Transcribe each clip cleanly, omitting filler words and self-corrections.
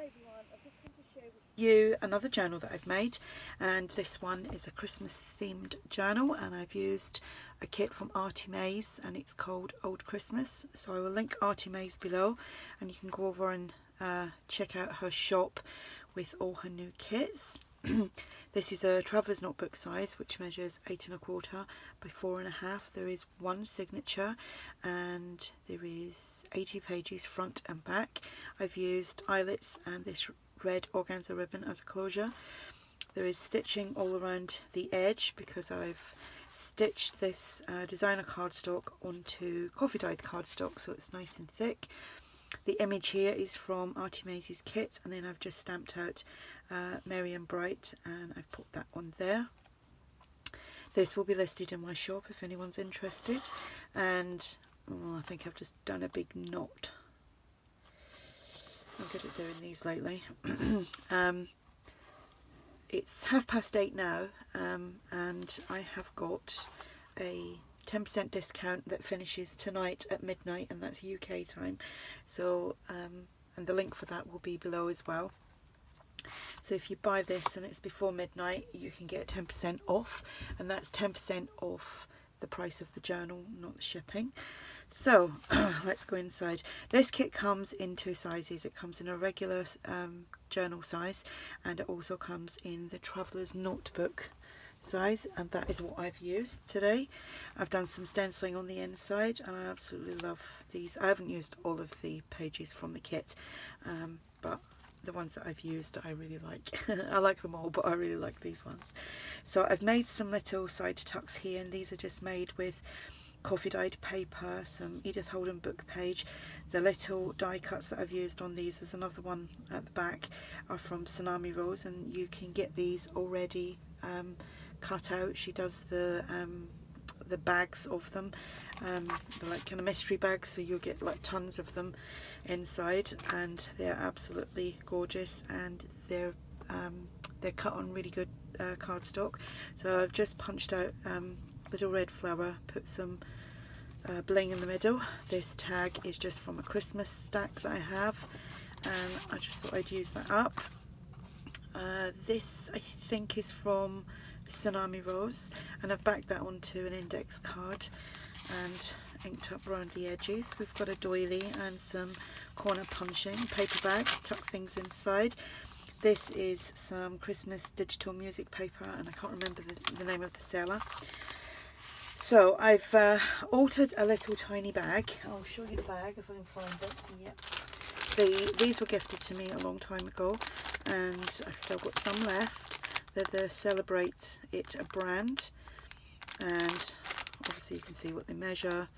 everyone, I've just come to share with you another journal that I've made, and this one is a Christmas themed journal, and I've used a kit from ARTYmaze and it's called Old Christmas. So I will link ARTYmaze below and you can go over and check out her shop with all her new kits. This is a traveller's notebook size, which measures 8 1/4 by 4.5. There is one signature and there is 80 pages front and back. I've used eyelets and this red organza ribbon as a closure. There is stitching all around the edge because I've stitched this designer cardstock onto coffee dyed cardstock, so it's nice and thick. The image here is from ARTYmaze's kit, and then I've just stamped out Merry and Bright and I've put that on there. This will be listed in my shop if anyone's interested, and I think I've just done a big knot. I'm good at doing these lately. It's 8:30 now, and I have got a 10% discount that finishes tonight at midnight, and that's UK time. So and the link for that will be below as well. So if you buy this and it's before midnight, you can get 10% off, and that's 10% off the price of the journal, not the shipping. So let's go inside. This kit comes in 2 sizes. It comes in a regular journal size, and it also comes in the traveller's notebook size, and that is what I've used today. I've done some stenciling on the inside and I absolutely love these. I haven't used all of the pages from the kit, but the ones that I've used I really like. I like them all, but I really like these ones. So I've made some little side tucks here, and these are just made with coffee dyed paper, some Edith Holden book page. The little die cuts that I've used on these, there's another one at the back, are from Tsunami Rose, and you can get these already cut out. She does the bags of them. They're like kind of mystery bags, so you'll get like tons of them inside, and they're absolutely gorgeous, and they're cut on really good cardstock. So I've just punched out little red flower, put some bling in the middle. This tag is just from a Christmas stack that I have, and I just thought I'd use that up. This I think is from Tsunami Rose, and I've backed that onto an index card and inked up around the edges. We've got a doily and some corner punching, paper bags, tuck things inside. This is some Christmas digital music paper, and I can't remember the name of the seller. So I've altered a little tiny bag. I'll show you the bag if I can find it. Yep. These were gifted to me a long time ago, and I've still got some left. They're the Celebrate It brand, and obviously you can see what they measure.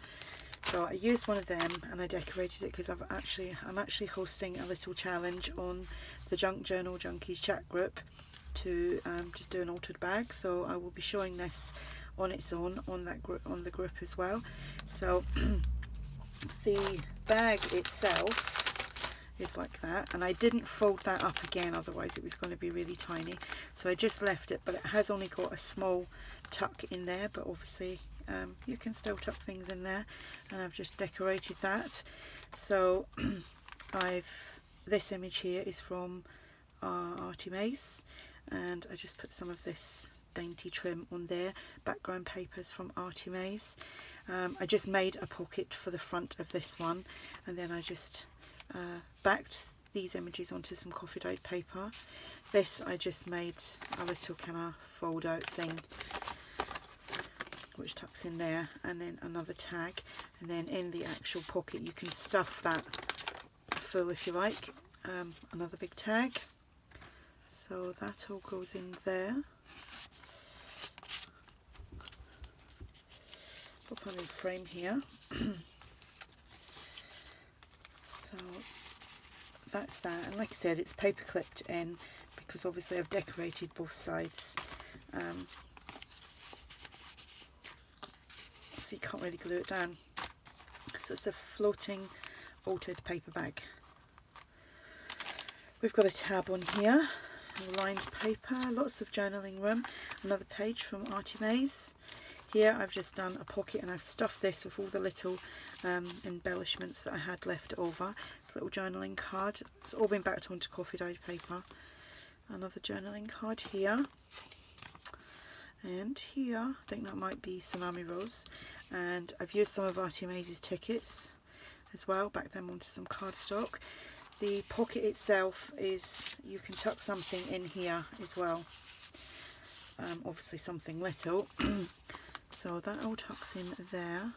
So I used one of them and I decorated it because I'm actually hosting a little challenge on the Junk Journal Junkies chat group to just do an altered bag. So I will be showing this on its own on the group as well. So the bag itself is like that, and I didn't fold that up again, otherwise it was going to be really tiny, so I just left it, but it has only got a small tuck in there, but obviously you can still tuck things in there, and I've just decorated that. So this image here is from ARTYmaze, and I just put some of this dainty trim on there. Background papers from ARTYmaze. I just made a pocket for the front of this one, and then I just backed these images onto some coffee dyed paper. This I just made a little kind of fold out thing which tucks in there, and then another tag, and then in the actual pocket you can stuff that full if you like. Another big tag, so that all goes in there. Pop on in frame here. So that's that, and like I said, it's paper clipped in because obviously I've decorated both sides, so you can't really glue it down. So it's a floating altered paper bag. We've got a tab on here, lined paper, lots of journaling room, another page from ARTYmaze. Here I've just done a pocket, and I've stuffed this with all the little embellishments that I had left over. little journaling card. It's all been backed onto coffee dyed paper. Another journaling card here. And here, I think that might be Tsunami Rose. And I've used some of ARTYmaze's tickets as well, back them onto some cardstock. The pocket itself is, you can tuck something in here as well. Obviously something little. So that all tucks in there.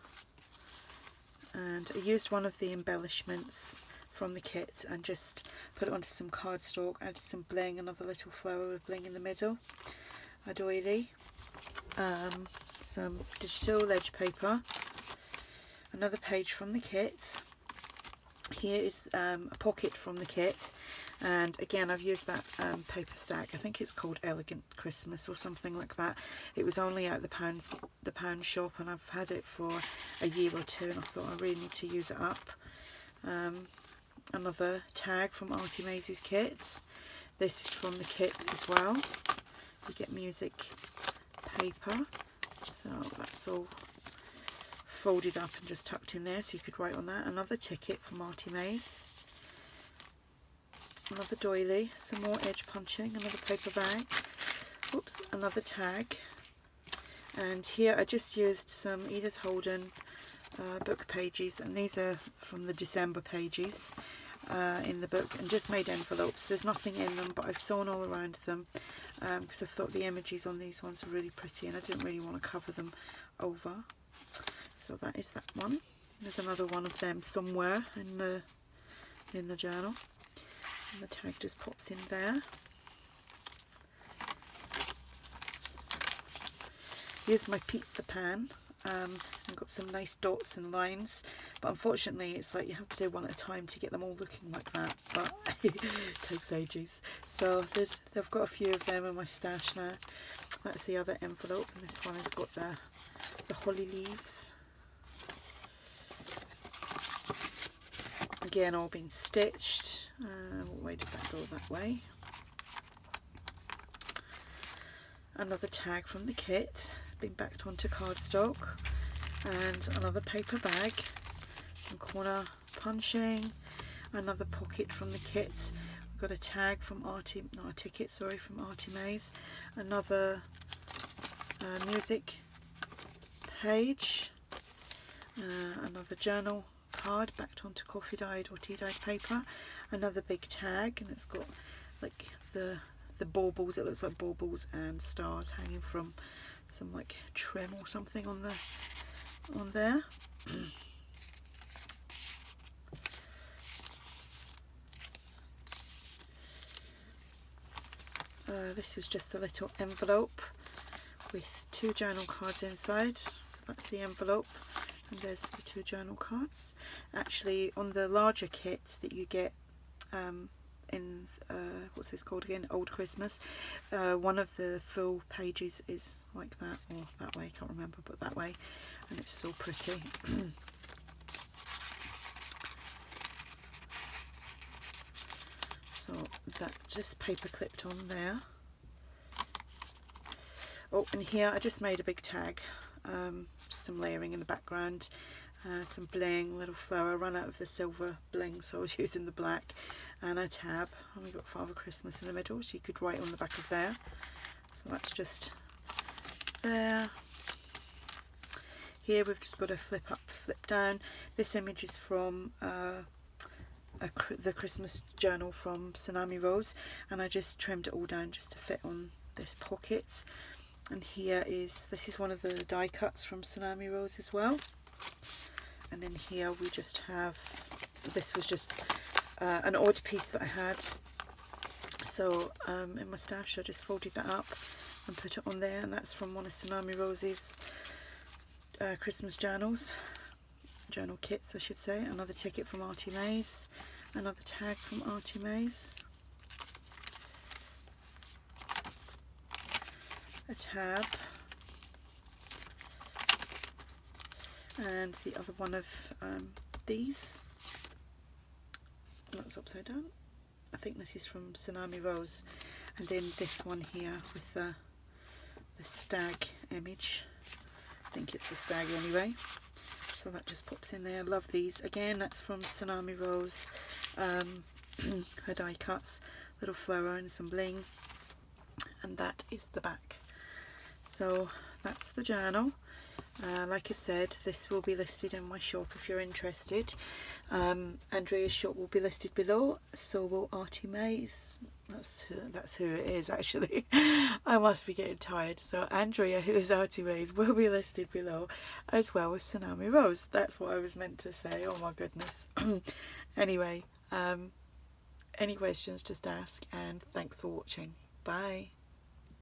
And I used one of the embellishments from the kit and just put it onto some cardstock, added some bling, another little flower with bling in the middle, a doily, some digital ledge paper, another page from the kit. Here is a pocket from the kit, and again I've used that paper stack. I think it's called Elegant Christmas or something like that. It was only at the pound shop, and I've had it for a year or two, and I thought I really need to use it up. Another tag from ARTYmaze's kit. This is from the kit as well. You get music paper, so that's all folded up and just tucked in there, so you could write on that. Another ticket from ARTYmaze. Another doily, some more edge punching, another paper bag. Oops, another tag. And here I just used some Edith Holden book pages, and these are from the December pages in the book, and just made envelopes. There's nothing in them, but I've sewn all around them because I thought the images on these ones were really pretty, and I didn't really want to cover them over. So that is that one. There's another one of them somewhere in the journal, and the tag just pops in there. Here's my pizza pan. I've got some nice dots and lines, but unfortunately it's like you have to do one at a time to get them all looking like that, but it takes ages. So I've got a few of them in my stash now. That's the other envelope, and this one has got the holly leaves. Again, all been stitched. What way did that go? That way. Another tag from the kit, been backed onto cardstock, and another paper bag, some corner punching, another pocket from the kit. We've got a tag from not a ticket, sorry, from ARTYmaze, another music page, another journal card backed onto coffee dyed or tea dyed paper, another big tag, and it's got like the baubles, it looks like baubles and stars hanging from some like trim or something on there. This was just a little envelope with 2 journal cards inside, so that's the envelope, and there's the 2 journal cards. Actually, on the larger kit that you get in what's this called again, Old Christmas, one of the full pages is like that, or that way, I can't remember, but that way, and it's so pretty. So that's just paper clipped on there. Oh, and here I just made a big tag, just some layering in the background, some bling, little flower. I ran out of the silver bling, so I was using the black, and a tab, and we got Father Christmas in the middle, so you could write on the back of there. So that's just there. Here we've just got a flip up, flip down. This image is from the Christmas journal from Tsunami Rose, and I just trimmed it all down just to fit on this pocket. And here is, this is one of the die cuts from Tsunami Rose as well. And then here we just have, this was just an odd piece that I had, so in my stash I just folded that up and put it on there, and that's from one of Tsunami Rose's Christmas journal kits, I should say. Another ticket from ARTYmaze, another tag from ARTYmaze, a tab, and the other one of these. That's upside down. I think this is from Tsunami Rose, and then this one here with the stag image. I think it's the stag anyway. So that just pops in there. I love these. Again, that's from Tsunami Rose. Her die cuts, little flower and some bling. And that is the back. So that's the journal. Like I said, this will be listed in my shop if you're interested. Andrea's shop will be listed below, so will ARTYmaze. That's who it is actually. I must be getting tired. So Andrea, who is ARTYmaze, will be listed below, as well as Tsunami Rose. That's what I was meant to say. Oh my goodness. Anyway, any questions, just ask, and thanks for watching. Bye.